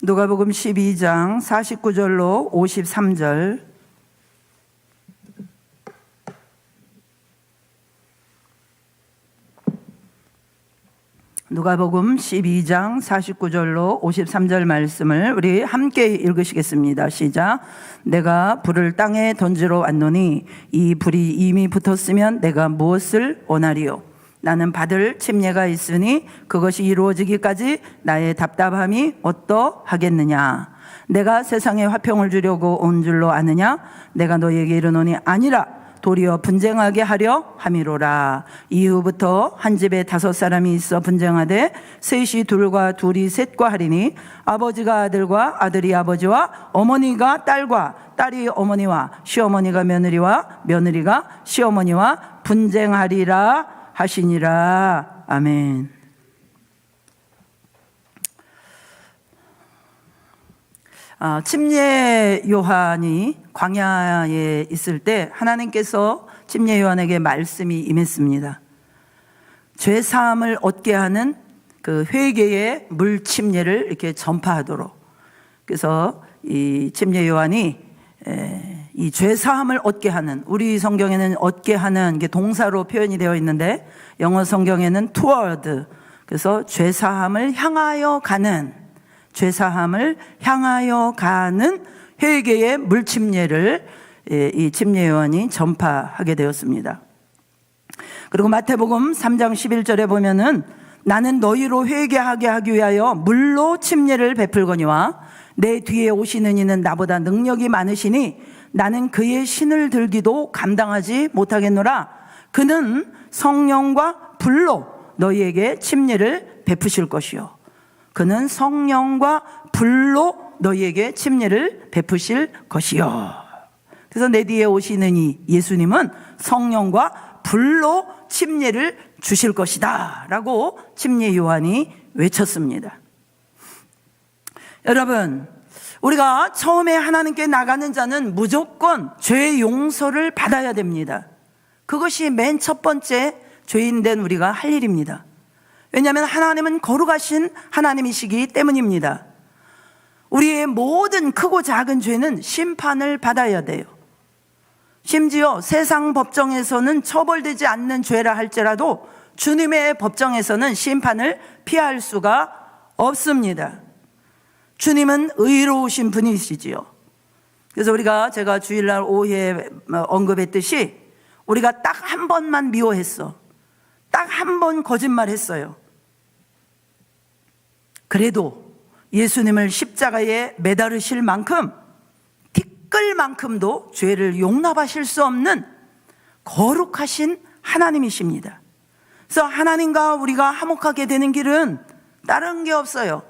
누가복음 12장 49절로 53절. 누가복음 12장 49절로 53절 말씀을 우리 함께 읽으시겠습니다. 시작. 내가 불을 땅에 던지러 왔노니 이 불이 이미 붙었으면 내가 무엇을 원하리요? 나는 받을 침례가 있으니 그것이 이루어지기까지 나의 답답함이 어떠하겠느냐? 내가 세상에 화평을 주려고 온 줄로 아느냐? 내가 너에게 이르노니 아니라 도리어 분쟁하게 하려 함이로라. 이후부터 한 집에 5사람이 있어 분쟁하되 셋이 둘과 둘이 셋과 하리니 아버지가 아들과 아들이 아버지와 어머니가 딸과 딸이 어머니와 시어머니가 며느리와 며느리가 시어머니와 분쟁하리라 하시니라. 아멘. 침례 요한이 광야에 있을 때 하나님께서 침례 요한에게 말씀이 임했습니다. 죄 사함을 얻게 하는 그 회개의 물 침례를 이렇게 전파하도록. 그래서 이 침례 요한이 이 죄 사함을 얻게 하는, 우리 성경에는 얻게 하는 게 동사로 표현이 되어 있는데 영어 성경에는 toward, 그래서 죄 사함을 향하여 가는, 죄사함을 향하여 가는 회개의 물침례를 이 침례 요한이 전파하게 되었습니다. 그리고 마태복음 3장 11절에 보면은 나는 너희로 회개하게 하기 위하여 물로 침례를 베풀거니와 내 뒤에 오시는 이는 나보다 능력이 많으시니 나는 그의 신을 들기도 감당하지 못하겠노라. 그는 성령과 불로 너희에게 침례를 베푸실 것이요. 그는 성령과 불로 너희에게 침례를 베푸실 것이요. 그래서 내 뒤에 오시는 이 예수님은 성령과 불로 침례를 주실 것이다 라고 침례 요한이 외쳤습니다. 여러분, 우리가 처음에 하나님께 나가는 자는 무조건 죄 용서를 받아야 됩니다. 그것이 맨 첫 번째 죄인된 우리가 할 일입니다. 왜냐하면 하나님은 거룩하신 하나님이시기 때문입니다. 우리의 모든 크고 작은 죄는 심판을 받아야 돼요. 심지어 세상 법정에서는 처벌되지 않는 죄라 할지라도 주님의 법정에서는 심판을 피할 수가 없습니다. 주님은 의로우신 분이시지요. 그래서 제가 주일날 오후에 언급했듯이 우리가 딱 한 번만 미워했어. 딱 한 번 거짓말했어요. 그래도 예수님을 십자가에 매달으실 만큼 티끌만큼도 죄를 용납하실 수 없는 거룩하신 하나님이십니다. 그래서 하나님과 우리가 화목하게 되는 길은 다른 게 없어요.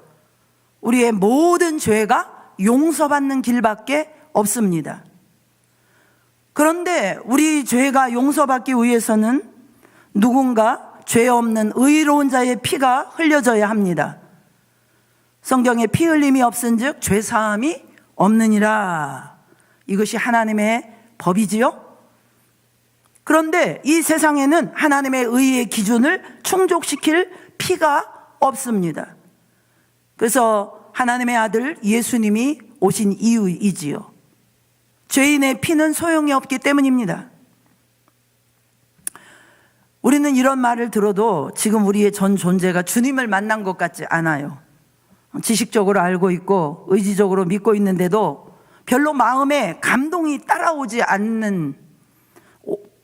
우리의 모든 죄가 용서받는 길밖에 없습니다. 그런데 우리 죄가 용서받기 위해서는 누군가 죄 없는 의로운 자의 피가 흘려져야 합니다. 성경에 피 흘림이 없은즉 죄 사함이 없느니라. 이것이 하나님의 법이지요. 그런데 이 세상에는 하나님의 의의 기준을 충족시킬 피가 없습니다. 그래서 하나님의 아들 예수님이 오신 이유이지요. 죄인의 피는 소용이 없기 때문입니다. 우리는 이런 말을 들어도 지금 우리의 전 존재가 주님을 만난 것 같지 않아요. 지식적으로 알고 있고 의지적으로 믿고 있는데도 별로 마음에 감동이 따라오지 않는,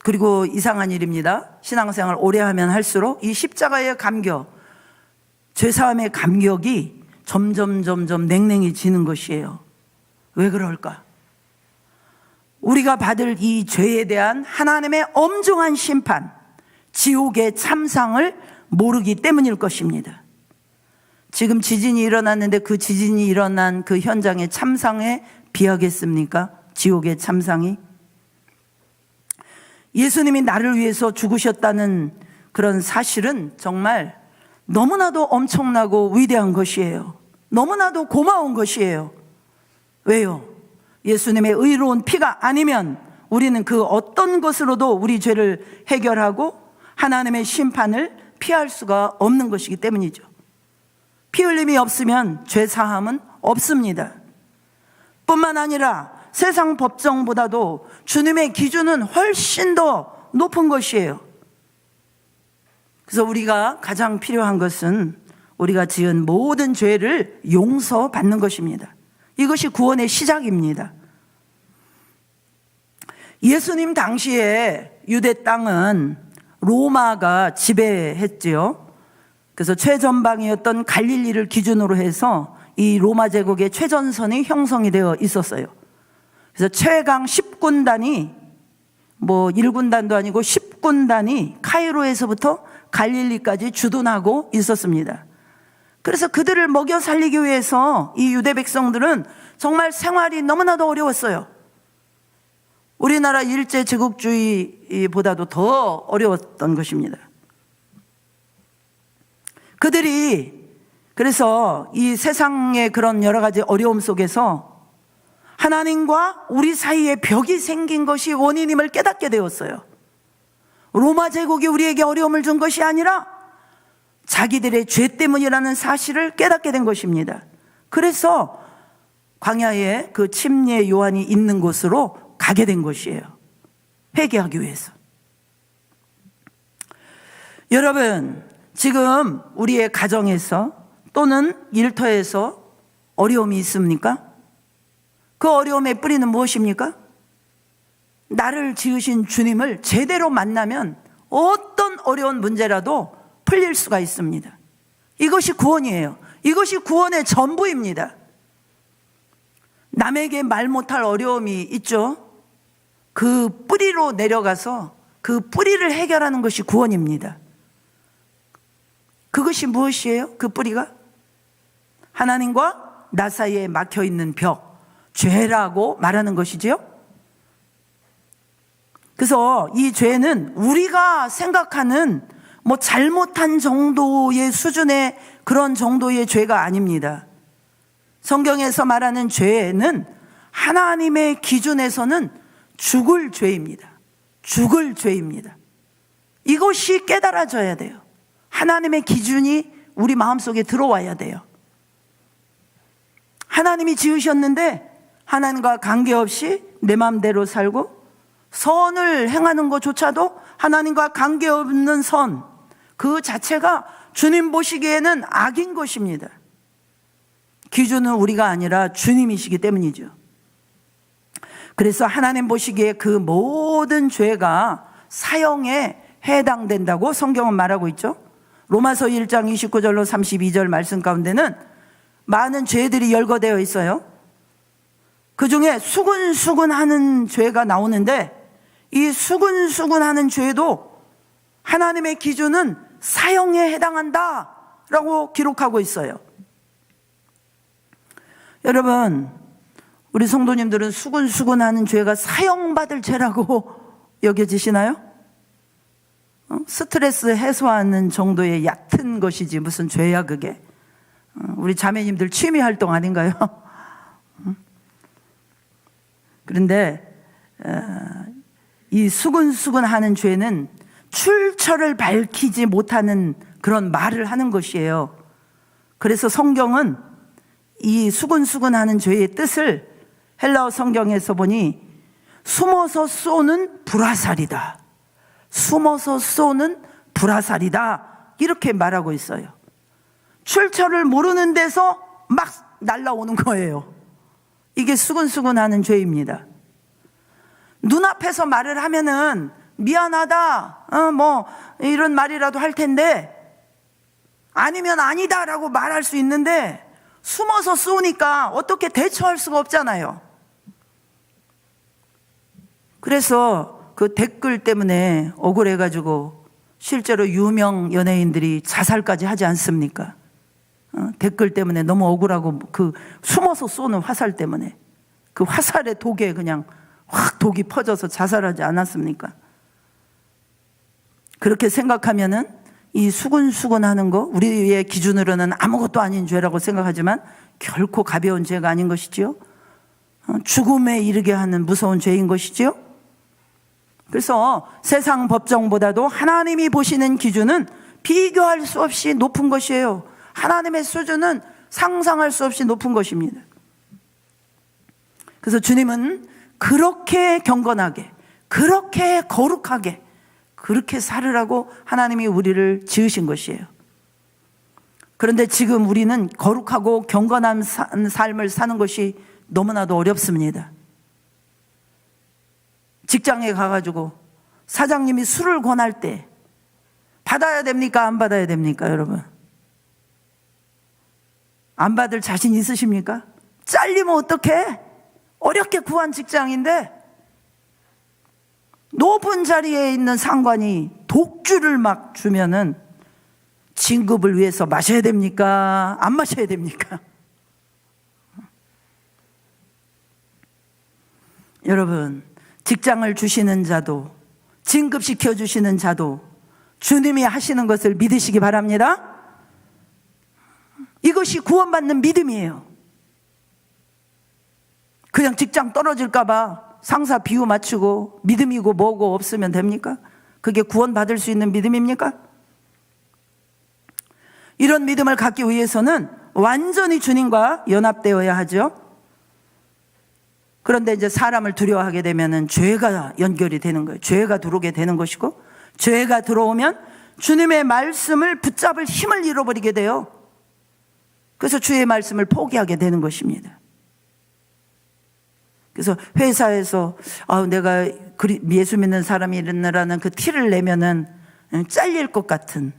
그리고 이상한 일입니다. 신앙생활 오래 하면 할수록 이 십자가의 감격, 죄사함의 감격이 점점 냉랭해지는 것이에요. 왜 그럴까? 우리가 받을 이 죄에 대한 하나님의 엄중한 심판, 지옥의 참상을 모르기 때문일 것입니다. 지금 지진이 일어났는데 그 지진이 일어난 그 현장의 참상에 비하겠습니까? 지옥의 참상이. 예수님이 나를 위해서 죽으셨다는 그런 사실은 정말 너무나도 엄청나고 위대한 것이에요. 너무나도 고마운 것이에요. 왜요? 예수님의 의로운 피가 아니면 우리는 그 어떤 것으로도 우리 죄를 해결하고 하나님의 심판을 피할 수가 없는 것이기 때문이죠. 피 흘림이 없으면 죄 사함은 없습니다. 뿐만 아니라 세상 법정보다도 주님의 기준은 훨씬 더 높은 것이에요. 그래서 우리가 가장 필요한 것은 우리가 지은 모든 죄를 용서받는 것입니다. 이것이 구원의 시작입니다. 예수님 당시에 유대 땅은 로마가 지배했지요. 그래서 최전방이었던 갈릴리를 기준으로 해서 이 로마 제국의 최전선이 형성이 되어 있었어요. 그래서 최강 10군단이 1군단도 아니고 10군단이 카이로에서부터 갈릴리까지 주둔하고 있었습니다. 그래서 그들을 먹여 살리기 위해서 이 유대 백성들은 정말 생활이 너무나도 어려웠어요. 우리나라 일제 제국주의보다도 더 어려웠던 것입니다. 그들이 그래서 이 세상의 그런 여러 가지 어려움 속에서 하나님과 우리 사이에 벽이 생긴 것이 원인임을 깨닫게 되었어요. 로마 제국이 우리에게 어려움을 준 것이 아니라 자기들의 죄 때문이라는 사실을 깨닫게 된 것입니다. 그래서 광야에 그 침례 요한이 있는 곳으로 가게 된 것이에요. 회개하기 위해서. 여러분, 지금 우리의 가정에서 또는 일터에서 어려움이 있습니까? 그 어려움의 뿌리는 무엇입니까? 나를 지으신 주님을 제대로 만나면 어떤 어려운 문제라도 풀릴 수가 있습니다. 이것이 구원이에요. 이것이 구원의 전부입니다. 남에게 말 못할 어려움이 있죠. 그 뿌리로 내려가서 그 뿌리를 해결하는 것이 구원입니다. 그것이 무엇이에요? 그 뿌리가? 하나님과 나 사이에 막혀있는 벽, 죄라고 말하는 것이지요. 그래서 이 죄는 우리가 생각하는 잘못한 정도의 수준의 그런 정도의 죄가 아닙니다. 성경에서 말하는 죄는 하나님의 기준에서는 죽을 죄입니다. 죽을 죄입니다. 이것이 깨달아져야 돼요. 하나님의 기준이 우리 마음속에 들어와야 돼요. 하나님이 지으셨는데 하나님과 관계없이 내 마음대로 살고 선을 행하는 것조차도 하나님과 관계없는 선, 그 자체가 주님 보시기에는 악인 것입니다. 기준은 우리가 아니라 주님이시기 때문이죠. 그래서 하나님 보시기에 그 모든 죄가 사형에 해당된다고 성경은 말하고 있죠. 로마서 1장 29절로 32절 말씀 가운데는 많은 죄들이 열거되어 있어요. 그 중에 수근수근하는 죄가 나오는데 이 수근수근하는 죄도 하나님의 기준은 사형에 해당한다라고 기록하고 있어요. 여러분, 우리 성도님들은 수근수근하는 죄가 사형받을 죄라고 여겨지시나요? 스트레스 해소하는 정도의 얕은 것이지 무슨 죄야 그게. 우리 자매님들 취미활동 아닌가요? 그런데 이 수근수근하는 죄는 출처를 밝히지 못하는 그런 말을 하는 것이에요. 그래서 성경은 이 수근수근하는 죄의 뜻을 헬라어 성경에서 보니 숨어서 쏘는 불화살이다. 숨어서 쏘는 불화살이다. 이렇게 말하고 있어요. 출처를 모르는 데서 막 날라오는 거예요. 이게 수근수근하는 죄입니다. 눈앞에서 말을 하면은 미안하다, 이런 말이라도 할 텐데, 아니면 아니다라고 말할 수 있는데, 숨어서 쏘니까 어떻게 대처할 수가 없잖아요. 그래서 그 댓글 때문에 억울해가지고 실제로 유명 연예인들이 자살까지 하지 않습니까? 댓글 때문에 너무 억울하고 그 숨어서 쏘는 화살 때문에 그 화살의 독에 그냥 확 독이 퍼져서 자살하지 않았습니까? 그렇게 생각하면은 이 수근수근하는 거 우리의 기준으로는 아무것도 아닌 죄라고 생각하지만 결코 가벼운 죄가 아닌 것이지요. 죽음에 이르게 하는 무서운 죄인 것이지요. 그래서 세상 법정보다도 하나님이 보시는 기준은 비교할 수 없이 높은 것이에요. 하나님의 수준은 상상할 수 없이 높은 것입니다. 그래서 주님은 그렇게 경건하게, 그렇게 거룩하게, 그렇게 살으라고 하나님이 우리를 지으신 것이에요. 그런데 지금 우리는 거룩하고 경건한 삶을 사는 것이 너무나도 어렵습니다. 직장에 가가지고 사장님이 술을 권할 때 받아야 됩니까? 안 받아야 됩니까? 여러분, 안 받을 자신 있으십니까? 잘리면 어떡해? 어렵게 구한 직장인데 높은 자리에 있는 상관이 독주를 막 주면은 진급을 위해서 마셔야 됩니까? 안 마셔야 됩니까? 여러분, 직장을 주시는 자도 진급시켜 주시는 자도 주님이 하시는 것을 믿으시기 바랍니다. 이것이 구원받는 믿음이에요. 그냥 직장 떨어질까 봐 상사 비유 맞추고 믿음이고 뭐고 없으면 됩니까? 그게 구원받을 수 있는 믿음입니까? 이런 믿음을 갖기 위해서는 완전히 주님과 연합되어야 하죠. 그런데 이제 사람을 두려워하게 되면은 죄가 연결이 되는 거예요. 죄가 들어오게 되는 것이고, 죄가 들어오면 주님의 말씀을 붙잡을 힘을 잃어버리게 돼요. 그래서 주의 말씀을 포기하게 되는 것입니다. 그래서 회사에서 내가 예수 믿는 사람이라는 그 티를 내면은 잘릴 것 같은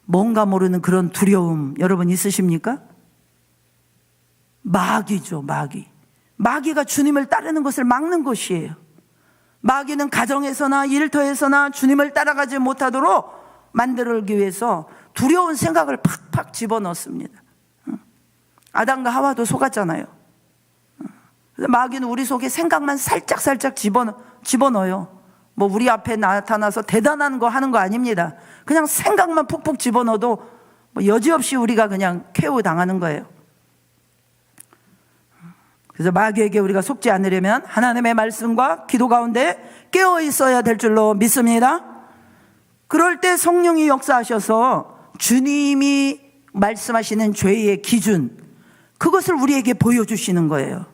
뭔가 모르는 그런 두려움 여러분 있으십니까? 마귀죠, 마귀. 마귀가 주님을 따르는 것을 막는 것이에요. 마귀는 가정에서나 일터에서나 주님을 따라가지 못하도록 만들기 위해서 두려운 생각을 팍팍 집어넣습니다. 아담과 하와도 속았잖아요. 그래서 마귀는 우리 속에 생각만 살짝 집어넣어요. 뭐 우리 앞에 나타나서 대단한 거 하는 거 아닙니다. 그냥 생각만 푹푹 집어넣어도 뭐 여지없이 우리가 그냥 KO 당하는 거예요. 그래서 마귀에게 우리가 속지 않으려면 하나님의 말씀과 기도 가운데 깨어 있어야 될 줄로 믿습니다. 그럴 때 성령이 역사하셔서 주님이 말씀하시는 죄의 기준, 그것을 우리에게 보여주시는 거예요.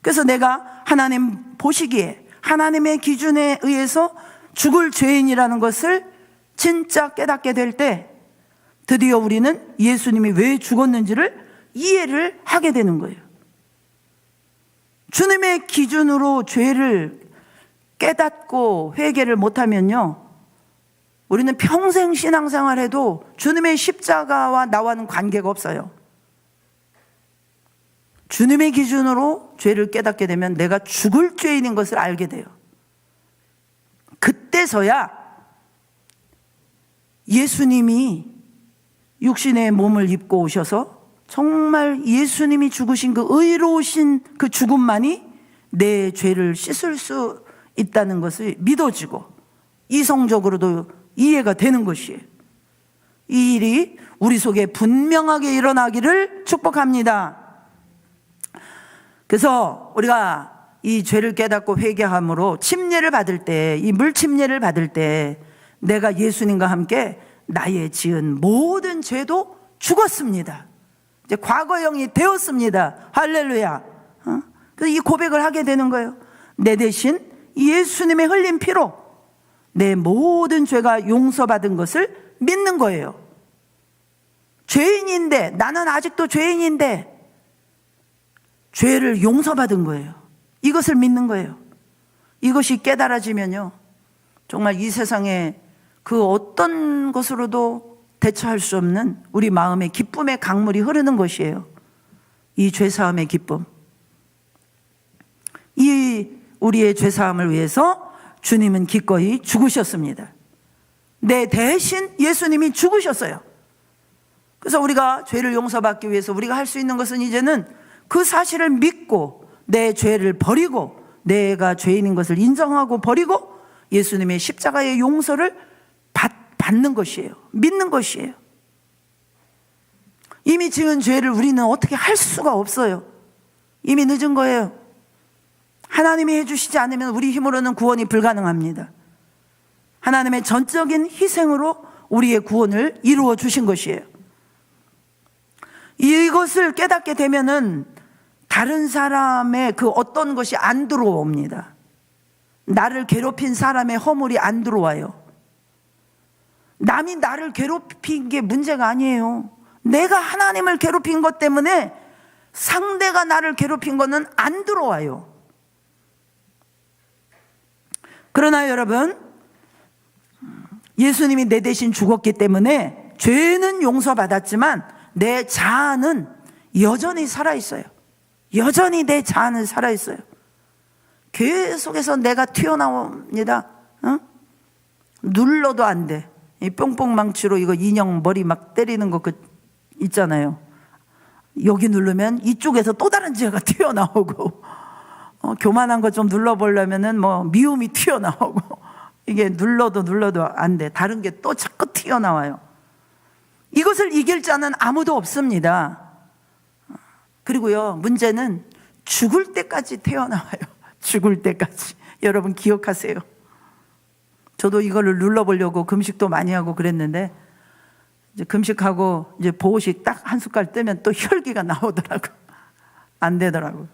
그래서 내가 하나님 보시기에 하나님의 기준에 의해서 죽을 죄인이라는 것을 진짜 깨닫게 될 때 드디어 우리는 예수님이 왜 죽었는지를 이해를 하게 되는 거예요. 주님의 기준으로 죄를 깨닫고 회개를 못하면요, 우리는 평생 신앙생활해도 주님의 십자가와 나와는 관계가 없어요. 주님의 기준으로 죄를 깨닫게 되면 내가 죽을 죄인인 것을 알게 돼요. 그때서야 예수님이 육신의 몸을 입고 오셔서 정말 예수님이 죽으신 그 의로우신 그 죽음만이 내 죄를 씻을 수 있다는 것을 믿어지고 이성적으로도 이해가 되는 것이에요. 이 일이 우리 속에 분명하게 일어나기를 축복합니다. 그래서 우리가 이 죄를 깨닫고 회개함으로 침례를 받을 때, 이 물침례를 받을 때 내가 예수님과 함께 나의 지은 모든 죄도 죽었습니다. 이제 과거형이 되었습니다. 할렐루야. 그래서 이 고백을 하게 되는 거예요. 내 대신 예수님의 흘린 피로 내 모든 죄가 용서받은 것을 믿는 거예요. 죄인인데, 나는 아직도 죄인인데 죄를 용서받은 거예요. 이것을 믿는 거예요. 이것이 깨달아지면요, 정말 이 세상에 그 어떤 것으로도 대처할 수 없는 우리 마음의 기쁨의 강물이 흐르는 것이에요. 이 죄사함의 기쁨. 이 우리의 죄사함을 위해서 주님은 기꺼이 죽으셨습니다. 내 대신 예수님이 죽으셨어요. 그래서 우리가 죄를 용서받기 위해서 우리가 할 수 있는 것은 이제는 그 사실을 믿고 내 죄를 버리고 내가 죄인인 것을 인정하고 버리고 예수님의 십자가의 용서를 받는 것이에요. 믿는 것이에요. 이미 지은 죄를 우리는 어떻게 할 수가 없어요. 이미 늦은 거예요. 하나님이 해주시지 않으면 우리 힘으로는 구원이 불가능합니다. 하나님의 전적인 희생으로 우리의 구원을 이루어 주신 것이에요. 이것을 깨닫게 되면은 다른 사람의 그 어떤 것이 안 들어옵니다. 나를 괴롭힌 사람의 허물이 안 들어와요. 남이 나를 괴롭힌 게 문제가 아니에요. 내가 하나님을 괴롭힌 것 때문에 상대가 나를 괴롭힌 것은 안 들어와요. 그러나 여러분, 예수님이 내 대신 죽었기 때문에 죄는 용서받았지만 내 자아는 여전히 살아있어요. 여전히 내 자아는 살아있어요. 계속해서 내가 튀어나옵니다. 눌러도 안 돼. 이 뿅뿅망치로 이거 인형 머리 막 때리는 거 있잖아요. 여기 누르면 이쪽에서 또 다른 죄가 튀어나오고, 교만한 거 좀 눌러보려면은 미움이 튀어나오고, 이게 눌러도 안 돼. 다른 게 또 자꾸 튀어나와요. 이것을 이길 자는 아무도 없습니다. 그리고요, 문제는 죽을 때까지 태어나와요. 죽을 때까지. 여러분 기억하세요. 저도 이거를 눌러보려고 금식도 많이 하고 그랬는데, 이제 금식하고 이제 보호식 딱 한 숟갈 뜨면 또 혈기가 나오더라고. 안 되더라고.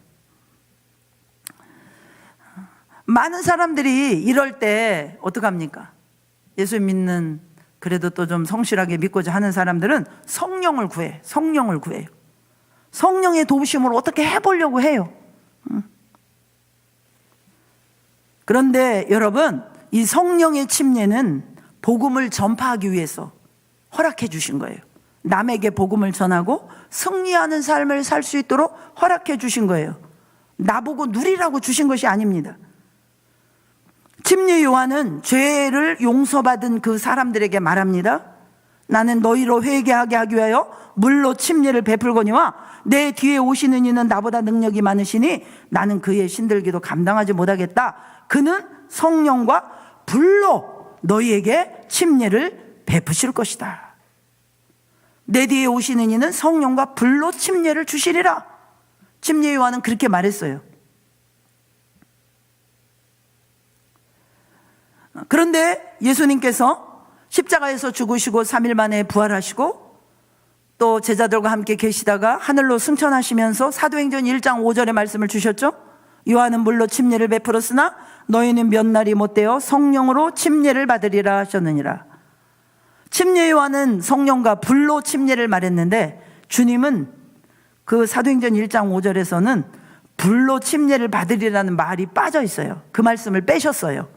많은 사람들이 이럴 때 어떡합니까? 예수 믿는, 그래도 또 좀 성실하게 믿고자 하는 사람들은 성령을 구해. 성령을 구해요. 성령의 도우심으로 어떻게 해보려고 해요. 그런데 여러분, 이 성령의 침례는 복음을 전파하기 위해서 허락해 주신 거예요. 남에게 복음을 전하고 승리하는 삶을 살 수 있도록 허락해 주신 거예요. 나보고 누리라고 주신 것이 아닙니다. 침례 요한은 죄를 용서받은 그 사람들에게 말합니다. 나는 너희로 회개하게 하기 위하여 물로 침례를 베풀거니와 내 뒤에 오시는 이는 나보다 능력이 많으시니 나는 그의 신들기도 감당하지 못하겠다. 그는 성령과 불로 너희에게 침례를 베푸실 것이다. 내 뒤에 오시는 이는 성령과 불로 침례를 주시리라. 침례 요한은 그렇게 말했어요. 그런데 예수님께서 십자가에서 죽으시고 3일 만에 부활하시고 또 제자들과 함께 계시다가 하늘로 승천하시면서 사도행전 1장 5절의 말씀을 주셨죠. 요한은 물로 침례를 베풀었으나 너희는 몇 날이 못되어 성령으로 침례를 받으리라 하셨느니라. 침례 요한은 성령과 불로 침례를 말했는데 주님은 그 사도행전 1장 5절에서는 불로 침례를 받으리라는 말이 빠져 있어요. 그 말씀을 빼셨어요.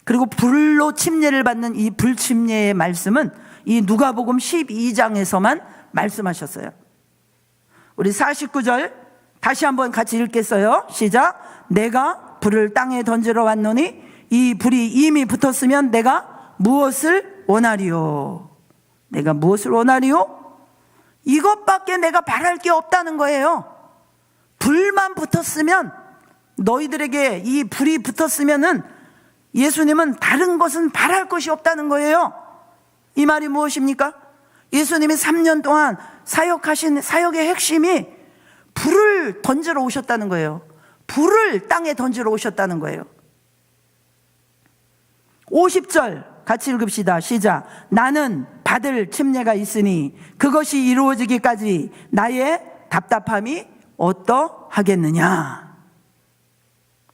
그리고 불로 침례를 받는 이 불침례의 말씀은 이 누가복음 12장에서만 말씀하셨어요. 우리 49절 다시 한번 같이 읽겠어요. 시작. 내가 불을 땅에 던지러 왔노니 이 불이 이미 붙었으면 내가 무엇을 원하리요? 내가 무엇을 원하리요? 이것밖에 내가 바랄 게 없다는 거예요. 불만 붙었으면, 너희들에게 이 불이 붙었으면은 예수님은 다른 것은 바랄 것이 없다는 거예요. 이 말이 무엇입니까? 예수님이 3년 동안 사역하신 사역의 핵심이 불을 던지러 오셨다는 거예요. 불을 땅에 던지러 오셨다는 거예요. 50절 같이 읽읍시다. 시작. 나는 받을 침례가 있으니 그것이 이루어지기까지 나의 답답함이 어떠하겠느냐?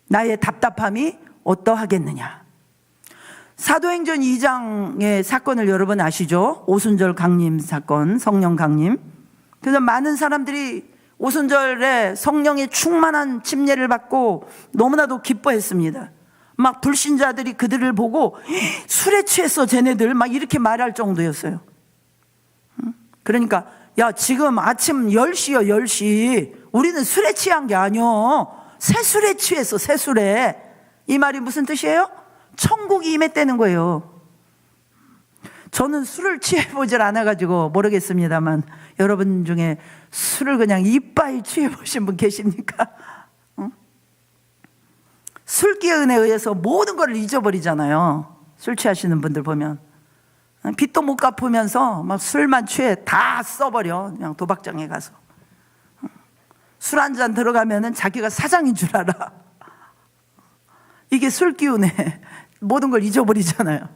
나의 답답함이 어떠하겠느냐? 사도행전 2장의 사건을 여러분 아시죠? 오순절 강림 사건, 성령 강림. 그래서 많은 사람들이 오순절에 성령의 충만한 침례를 받고 너무나도 기뻐했습니다. 막 불신자들이 그들을 보고 술에 취했어 쟤네들 막 이렇게 말할 정도였어요. 그러니까 야 지금 아침 10시요 10시 우리는 술에 취한 게 아니요 새술에 취했어 새술에. 이 말이 무슨 뜻이에요? 천국이 임했다는 거예요. 저는 술을 취해보질 않아가지고 모르겠습니다만 여러분 중에 술을 그냥 이빠이 취해보신 분 계십니까? 술기운에 의해서 모든 걸 잊어버리잖아요. 술 취하시는 분들 보면 빚도 못 갚으면서 막 술만 취해 다 써버려. 그냥 도박장에 가서 술 한 잔 들어가면은 자기가 사장인 줄 알아. 이게 술기운에 모든 걸 잊어버리잖아요.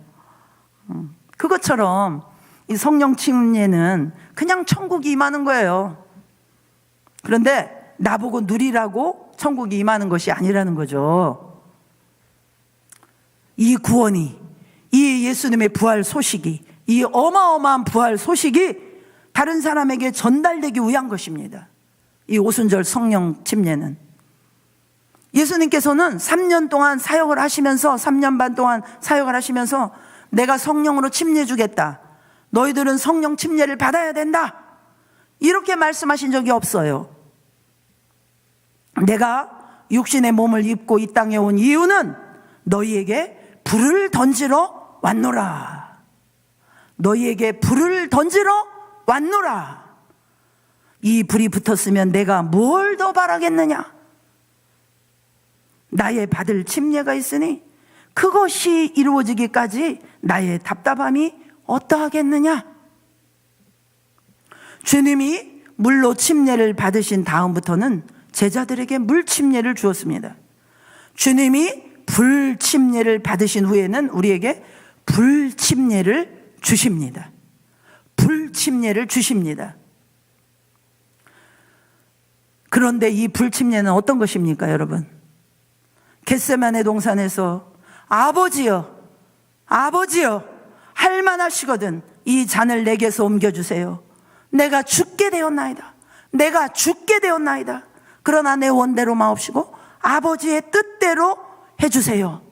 그것처럼 이 성령 침례는 그냥 천국이 임하는 거예요. 그런데 나보고 누리라고 천국이 임하는 것이 아니라는 거죠. 이 구원이, 이 예수님의 부활 소식이, 이 어마어마한 부활 소식이 다른 사람에게 전달되기 위한 것입니다. 이 오순절 성령 침례는. 예수님께서는 3년 동안 사역을 하시면서, 3년 반 동안 사역을 하시면서 내가 성령으로 침례 주겠다, 너희들은 성령 침례를 받아야 된다, 이렇게 말씀하신 적이 없어요. 내가 육신의 몸을 입고 이 땅에 온 이유는 너희에게 불을 던지러 왔노라. 너희에게 불을 던지러 왔노라. 이 불이 붙었으면 내가 뭘 더 바라겠느냐? 나의 받을 침례가 있으니 그것이 이루어지기까지 나의 답답함이 어떠하겠느냐? 주님이 물로 침례를 받으신 다음부터는 제자들에게 물 침례를 주었습니다. 주님이 불 침례를 받으신 후에는 우리에게 불 침례를 주십니다. 불 침례를 주십니다. 그런데 이 불 침례는 어떤 것입니까, 여러분? 겟세마네 동산에서 아버지여, 아버지여, 할만하시거든 이 잔을 내게서 옮겨주세요. 내가 죽게 되었나이다. 내가 죽게 되었나이다. 그러나 내 원대로 마옵시고 아버지의 뜻대로 해주세요.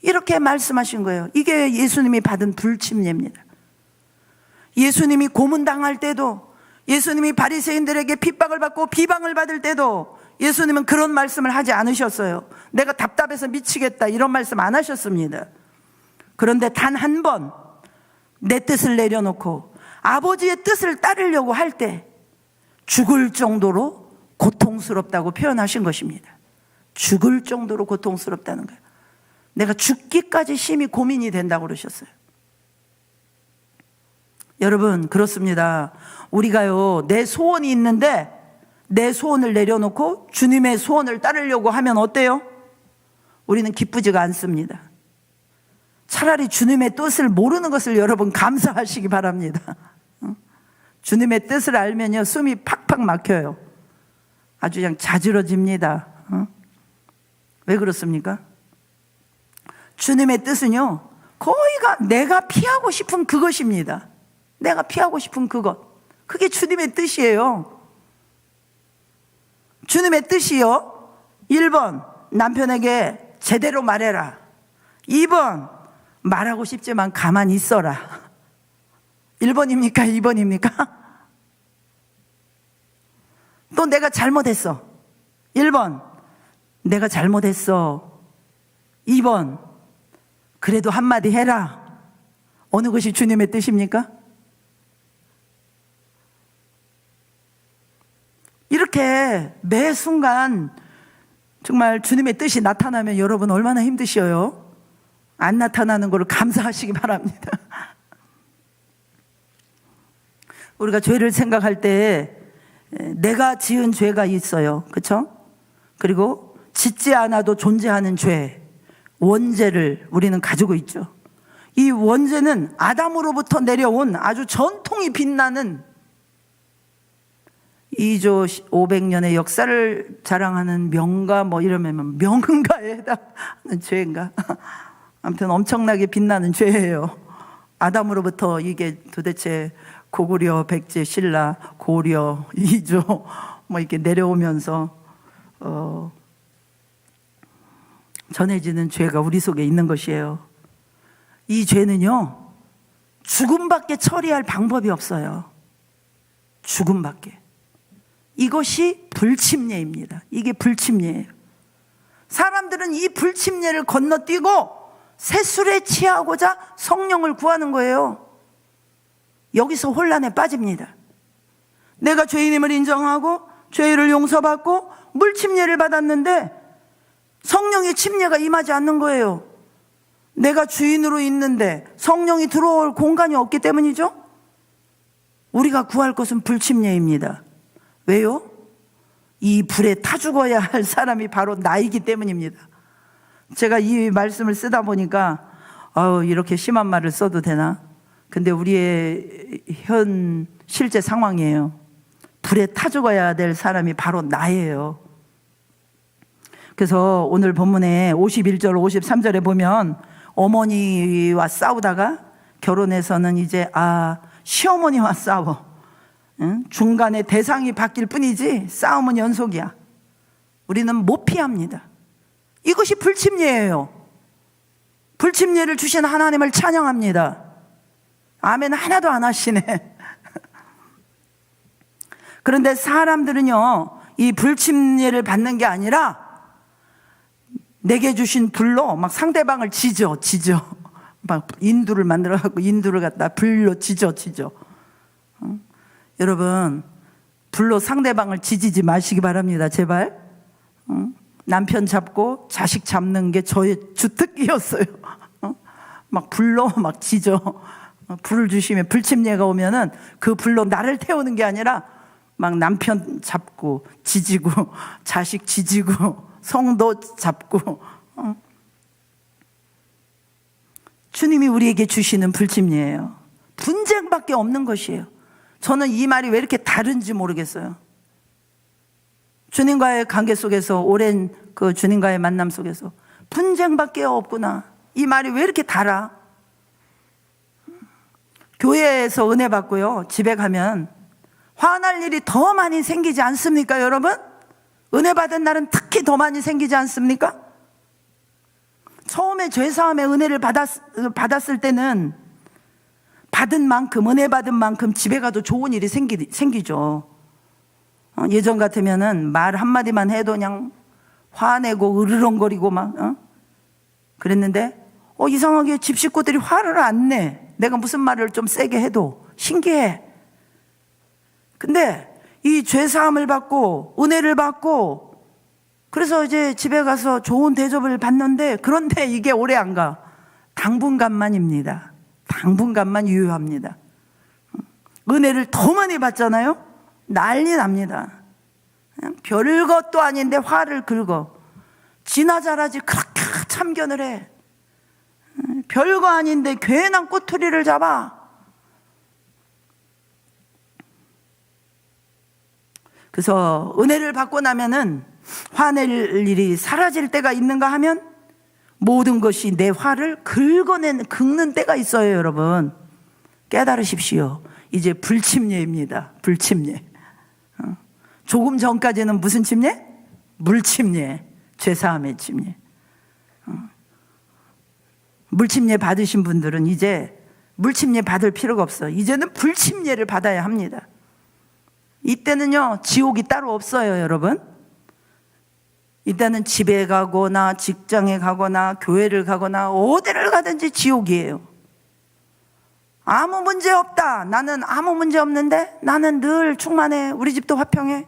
이렇게 말씀하신 거예요. 이게 예수님이 받은 불침례입니다. 예수님이 고문당할 때도, 예수님이 바리새인들에게 핍박을 받고 비방을 받을 때도 예수님은 그런 말씀을 하지 않으셨어요. 내가 답답해서 미치겠다, 이런 말씀 안 하셨습니다. 그런데 단 한 번 내 뜻을 내려놓고 아버지의 뜻을 따르려고 할 때 죽을 정도로 고통스럽다고 표현하신 것입니다. 죽을 정도로 고통스럽다는 거예요. 내가 죽기까지 심히 고민이 된다고 그러셨어요. 여러분, 그렇습니다. 우리가요, 내 소원이 있는데 내 소원을 내려놓고 주님의 소원을 따르려고 하면 어때요? 우리는 기쁘지가 않습니다. 차라리 주님의 뜻을 모르는 것을 여러분 감사하시기 바랍니다. 주님의 뜻을 알면요, 숨이 팍팍 막혀요. 아주 그냥 자지러집니다. 왜 그렇습니까? 주님의 뜻은요, 거의가 내가 피하고 싶은 그것입니다. 내가 피하고 싶은 그것, 그게 주님의 뜻이에요. 주님의 뜻이요, 1번 남편에게 제대로 말해라. 2번 말하고 싶지만 가만히 있어라. 1번입니까? 2번입니까? 또 내가 잘못했어. 1번 내가 잘못했어. 2번 그래도 한마디 해라. 어느 것이 주님의 뜻입니까? 이렇게 매 순간 정말 주님의 뜻이 나타나면 여러분 얼마나 힘드셔요? 안 나타나는 걸 감사하시기 바랍니다. 우리가 죄를 생각할 때 내가 지은 죄가 있어요. 그렇죠? 그리고 짓지 않아도 존재하는 죄, 원죄를 우리는 가지고 있죠. 이 원죄는 아담으로부터 내려온 아주 전통이 빛나는 2조 500년의 역사를 자랑하는 명가, 뭐 이러면 명가에 해당하는 죄인가? 아무튼 엄청나게 빛나는 죄예요. 아담으로부터 이게 도대체 고구려, 백제, 신라, 고려, 2조 뭐 이렇게 내려오면서 전해지는 죄가 우리 속에 있는 것이에요. 이 죄는요, 죽음밖에 처리할 방법이 없어요. 죽음밖에. 이것이 불침례입니다. 이게 불침례예요. 사람들은 이 불침례를 건너뛰고 새술에 취하고자 성령을 구하는 거예요. 여기서 혼란에 빠집니다. 내가 죄인임을 인정하고 죄를 용서받고 물침례를 받았는데 성령의 침례가 임하지 않는 거예요. 내가 주인으로 있는데 성령이 들어올 공간이 없기 때문이죠. 우리가 구할 것은 불침례입니다. 왜요? 이 불에 타 죽어야 할 사람이 바로 나이기 때문입니다. 제가 이 말씀을 쓰다 보니까 이렇게 심한 말을 써도 되나? 근데 우리의 현 실제 상황이에요. 불에 타 죽어야 될 사람이 바로 나예요. 그래서 오늘 본문에 51절 53절에 보면 어머니와 싸우다가 결혼해서는 이제 시어머니와 싸워. 응? 중간에 대상이 바뀔 뿐이지 싸움은 연속이야. 우리는 못 피합니다. 이것이 불침례예요. 불침례를 주신 하나님을 찬양합니다. 아멘 하나도 안 하시네. 그런데 사람들은요, 이 불침례를 받는 게 아니라 내게 주신 불로 막 상대방을 지져. 막 인두를 만들어갖고 인두를 갖다 불로 지져. 여러분, 불로 상대방을 지지지 마시기 바랍니다. 제발. 남편 잡고 자식 잡는 게 저의 주특기였어요. 막 불로 막 지져. 불을 주시면 불침례가 오면은 그 불로 나를 태우는 게 아니라 막 남편 잡고 지지고 자식 지지고 성도 잡고. 주님이 우리에게 주시는 불침례예요. 분쟁밖에 없는 것이에요. 저는 이 말이 왜 이렇게 다른지 모르겠어요. 주님과의 관계 속에서, 오랜 그 주님과의 만남 속에서 분쟁밖에 없구나. 이 말이 왜 이렇게 달아? 교회에서 은혜 받고요, 집에 가면 화날 일이 더 많이 생기지 않습니까, 여러분? 은혜 받은 날은 특히 더 많이 생기지 않습니까? 처음에 죄사함의 은혜를 받았을 때는 받은 만큼, 은혜 받은 만큼 집에 가도 좋은 일이 생기죠. 예전 같으면은 말 한마디만 해도 그냥 화내고 으르렁거리고 막 그랬는데 이상하게 집 식구들이 화를 안 내. 내가 무슨 말을 좀 세게 해도 신기해. 근데 이 죄사함을 받고 은혜를 받고 그래서 이제 집에 가서 좋은 대접을 받는데, 그런데 이게 오래 안 가. 당분간만입니다. 당분간만 유효합니다. 은혜를 더 많이 받잖아요. 난리 납니다. 별것도 아닌데 화를 긁어. 지나 잘하지 그렇게 참견을 해. 별거 아닌데 괜한 꼬투리를 잡아. 그래서 은혜를 받고 나면은 화낼 일이 사라질 때가 있는가 하면 모든 것이 내 화를 긁는 때가 있어요. 여러분 깨달으십시오. 이제 불침례입니다. 불침례. 조금 전까지는 무슨 침례? 물침례, 죄사함의 침례. 물침례 받으신 분들은 이제 물침례 받을 필요가 없어요. 이제는 불침례를 받아야 합니다. 이때는요, 지옥이 따로 없어요. 여러분, 이때는 집에 가거나 직장에 가거나 교회를 가거나 어디를 가든지 지옥이에요. 아무 문제 없다. 나는 아무 문제 없는데 나는 늘 충만해. 우리 집도 화평해.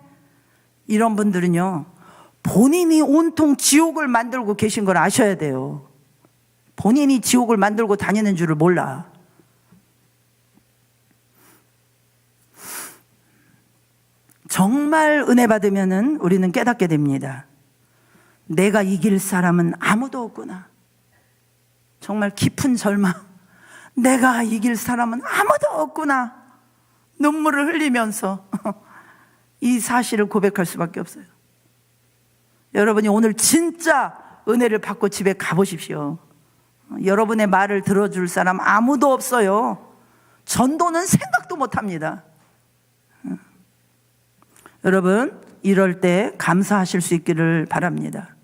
이런 분들은요, 본인이 온통 지옥을 만들고 계신 걸 아셔야 돼요. 본인이 지옥을 만들고 다니는 줄을 몰라. 정말 은혜 받으면은 우리는 깨닫게 됩니다. 내가 이길 사람은 아무도 없구나. 정말 깊은 절망. 내가 이길 사람은 아무도 없구나. 눈물을 흘리면서 이 사실을 고백할 수밖에 없어요. 여러분이 오늘 진짜 은혜를 받고 집에 가보십시오. 여러분의 말을 들어줄 사람 아무도 없어요. 전도는 생각도 못합니다. 여러분, 이럴 때 감사하실 수 있기를 바랍니다.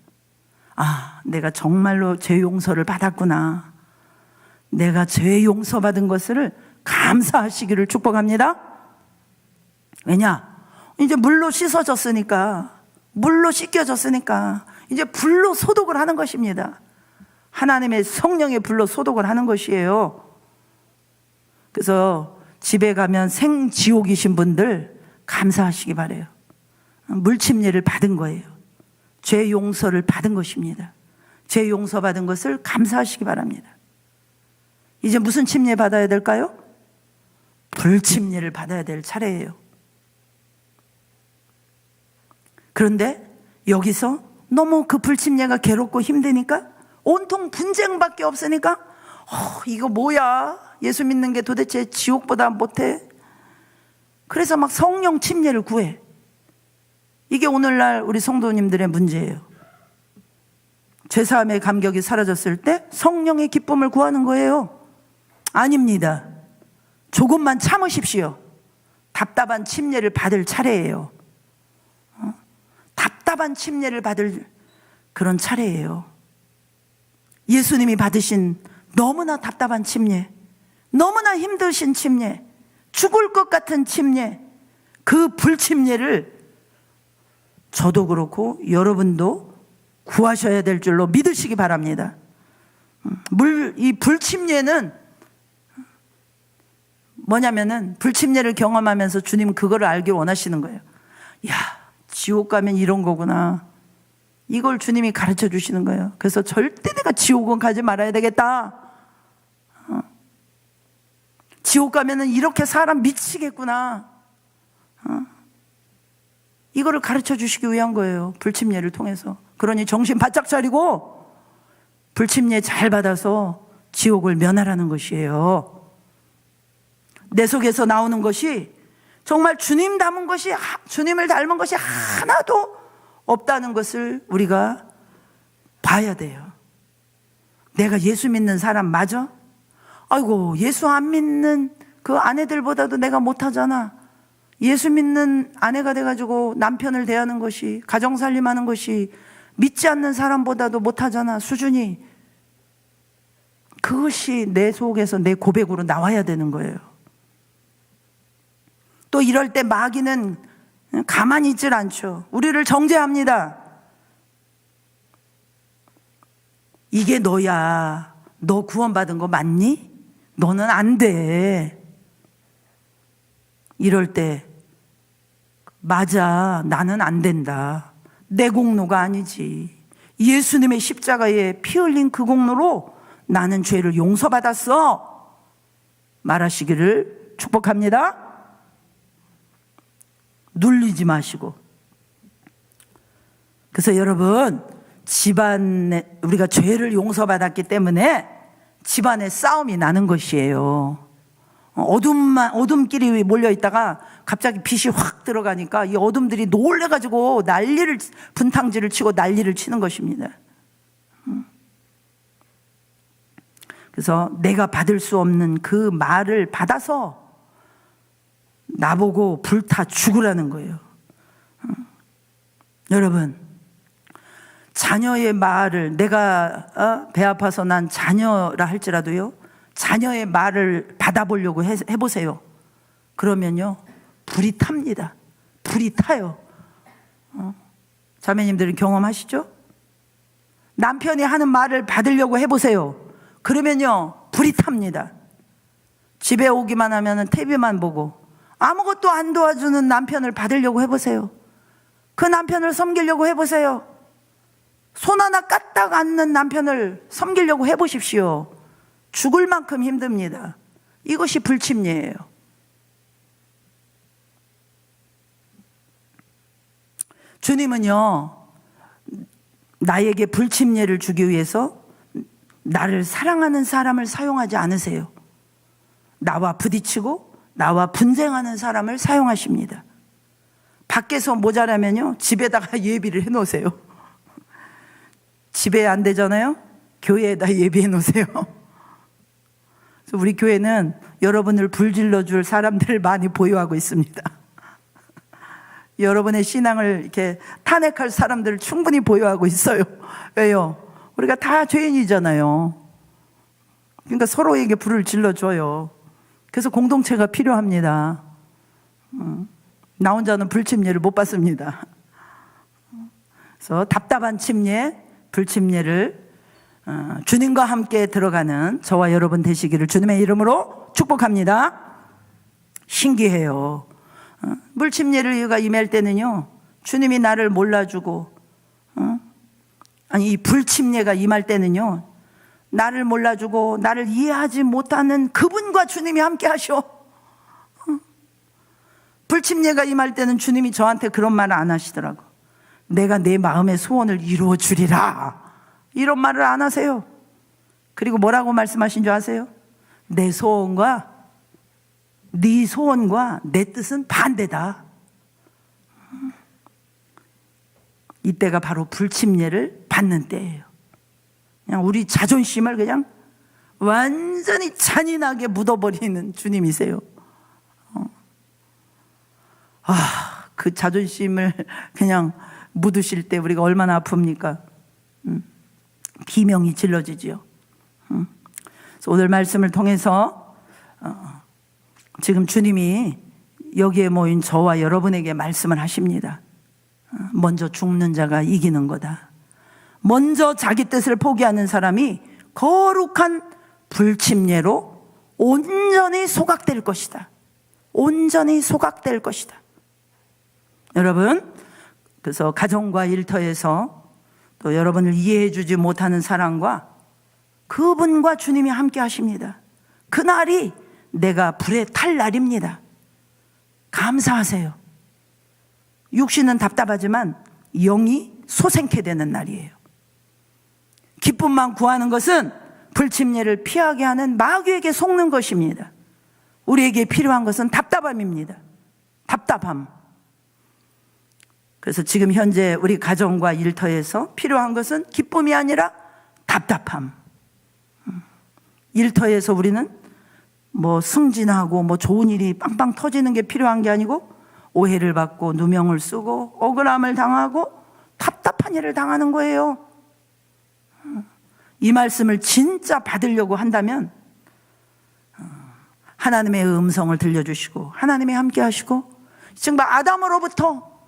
내가 정말로 죄 용서를 받았구나. 내가 죄 용서받은 것을 감사하시기를 축복합니다. 왜냐? 이제 물로 씻어졌으니까, 물로 씻겨졌으니까 이제 불로 소독을 하는 것입니다. 하나님의 성령의 불로 소독을 하는 것이에요. 그래서 집에 가면 생지옥이신 분들 감사하시기 바라요. 물침례를 받은 거예요. 죄 용서를 받은 것입니다. 죄 용서받은 것을 감사하시기 바랍니다. 이제 무슨 침례 받아야 될까요? 불침례를 받아야 될 차례예요. 그런데 여기서 너무 그 불침례가 괴롭고 힘드니까, 온통 분쟁밖에 없으니까 이거 뭐야? 예수 믿는 게 도대체 지옥보다 못해? 그래서 막 성령 침례를 구해. 이게 오늘날 우리 성도님들의 문제예요. 죄사함의 감격이 사라졌을 때 성령의 기쁨을 구하는 거예요. 아닙니다. 조금만 참으십시오. 답답한 침례를 받을 차례예요. 답답한 침례를 받을 그런 차례예요. 예수님이 받으신 너무나 답답한 침례, 너무나 힘드신 침례, 죽을 것 같은 침례, 그 불침례를 저도 그렇고 여러분도 구하셔야 될 줄로 믿으시기 바랍니다. 이 불침례는 뭐냐면은 불침례를 경험하면서 주님은 그거를 알길 원하시는 거예요. 야, 지옥 가면 이런 거구나. 이걸 주님이 가르쳐 주시는 거예요. 그래서 절대 내가 지옥은 가지 말아야 되겠다. 지옥 가면은 이렇게 사람 미치겠구나. 이거를 가르쳐 주시기 위한 거예요. 불침례를 통해서. 그러니 정신 바짝 차리고 불침례 잘 받아서 지옥을 면하라는 것이에요. 내 속에서 나오는 것이 정말 주님을 닮은 것이 하나도 없다는 것을 우리가 봐야 돼요. 내가 예수 믿는 사람 맞아? 아이고, 예수 안 믿는 그 아내들보다도 내가 못하잖아. 예수 믿는 아내가 돼가지고 남편을 대하는 것이, 가정살림하는 것이 믿지 않는 사람보다도 못하잖아, 수준이. 그것이 내 속에서 내 고백으로 나와야 되는 거예요. 또 이럴 때 마귀는 가만히 있질 않죠. 우리를 정죄합니다. 이게 너야. 너 구원받은 거 맞니? 너는 안 돼. 이럴 때 맞아, 나는 안 된다. 내 공로가 아니지. 예수님의 십자가에 피 흘린 그 공로로 나는 죄를 용서받았어. 말하시기를 축복합니다. 눌리지 마시고. 그래서 여러분, 집안에 우리가 죄를 용서받았기 때문에 집안에 싸움이 나는 것이에요. 어둠끼리 몰려 있다가 갑자기 빛이 확 들어가니까 이 어둠들이 놀래가지고 분탕질을 치고 난리를 치는 것입니다. 그래서 내가 받을 수 없는 그 말을 받아서 나보고 불타 죽으라는 거예요. 여러분, 자녀의 말을, 내가 배 아파서 난 자녀라 할지라도요, 자녀의 말을 받아보려고 해보세요. 그러면요, 불이 탑니다. 불이 타요. 자매님들은 경험하시죠? 남편이 하는 말을 받으려고 해보세요. 그러면요, 불이 탑니다. 집에 오기만 하면 TV만 보고 아무것도 안 도와주는 남편을 받으려고 해보세요. 그 남편을 섬기려고 해보세요. 손 하나 까딱 않는 남편을 섬기려고 해보십시오. 죽을 만큼 힘듭니다. 이것이 불침례예요. 주님은요, 나에게 불침례를 주기 위해서 나를 사랑하는 사람을 사용하지 않으세요. 나와 부딪히고 나와 분쟁하는 사람을 사용하십니다. 밖에서 모자라면요, 집에다가 예비를 해놓으세요. 집에 안 되잖아요? 교회에다 예비해 놓으세요. 그래서 우리 교회는 여러분을 불질러줄 사람들을 많이 보유하고 있습니다. 여러분의 신앙을 이렇게 탄핵할 사람들을 충분히 보유하고 있어요. 왜요? 우리가 다 죄인이잖아요. 그러니까 서로에게 불을 질러줘요. 그래서 공동체가 필요합니다. 나 혼자는 불침례를 못 받습니다. 그래서 답답한 침례, 불침례를 주님과 함께 들어가는 저와 여러분 되시기를 주님의 이름으로 축복합니다. 신기해요. 불침례를 임할 때는요, 주님이 나를 몰라주고, 이 불침례가 임할 때는요, 나를 몰라주고 나를 이해하지 못하는 그분과 주님이 함께 하셔. 불침례가 임할 때는 주님이 저한테 그런 말을 안 하시더라고. 내가 내 마음의 소원을 이루어 주리라, 이런 말을 안 하세요. 그리고 뭐라고 말씀하신 줄 아세요? 내 소원과 네 소원과 내 뜻은 반대다. 이때가 바로 불침례를 받는 때예요. 그냥 우리 자존심을 그냥 완전히 잔인하게 묻어버리는 주님이세요. 그 자존심을 그냥 묻으실 때 우리가 얼마나 아픕니까? 비명이 질러지지요. 그래서 오늘 말씀을 통해서 지금 주님이 여기에 모인 저와 여러분에게 말씀을 하십니다. 먼저 죽는 자가 이기는 거다. 먼저 자기 뜻을 포기하는 사람이 거룩한 불침례로 온전히 소각될 것이다. 온전히 소각될 것이다. 여러분, 그래서 가정과 일터에서 또 여러분을 이해해 주지 못하는 사람과 그분과 주님이 함께 하십니다. 그날이 내가 불에 탈 날입니다. 감사하세요. 육신은 답답하지만 영이 소생케 되는 날이에요. 기쁨만 구하는 것은 불침례를 피하게 하는 마귀에게 속는 것입니다. 우리에게 필요한 것은 답답함입니다. 답답함. 그래서 지금 현재 우리 가정과 일터에서 필요한 것은 기쁨이 아니라 답답함. 일터에서 우리는 뭐 승진하고 뭐 좋은 일이 빵빵 터지는 게 필요한 게 아니고 오해를 받고 누명을 쓰고 억울함을 당하고 답답한 일을 당하는 거예요. 이 말씀을 진짜 받으려고 한다면 하나님의 음성을 들려주시고 하나님이 함께 하시고 정말 아담으로부터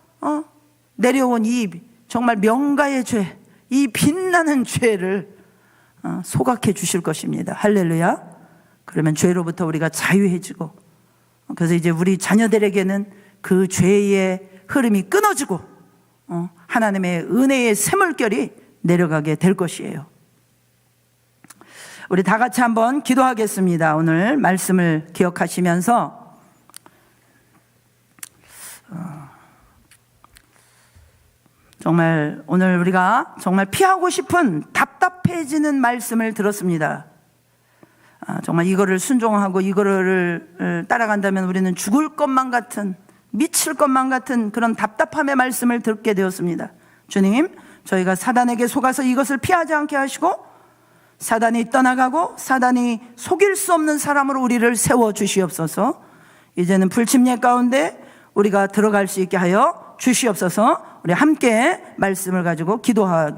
내려온 이 정말 명가의 죄, 이 빛나는 죄를 소각해 주실 것입니다. 할렐루야. 그러면 죄로부터 우리가 자유해지고 그래서 이제 우리 자녀들에게는 그 죄의 흐름이 끊어지고 하나님의 은혜의 샘물결이 내려가게 될 것이에요. 우리 다 같이 한번 기도하겠습니다. 오늘 말씀을 기억하시면서 정말 오늘 우리가 정말 피하고 싶은 답답해지는 말씀을 들었습니다. 정말 이거를 순종하고 이거를 따라간다면 우리는 죽을 것만 같은 미칠 것만 같은 그런 답답함의 말씀을 듣게 되었습니다. 주님, 저희가 사단에게 속아서 이것을 피하지 않게 하시고 사단이 떠나가고 사단이 속일 수 없는 사람으로 우리를 세워주시옵소서. 이제는 불침례 가운데 우리가 들어갈 수 있게 하여 주시옵소서. 우리 함께 말씀을 가지고 기도하겠습니다.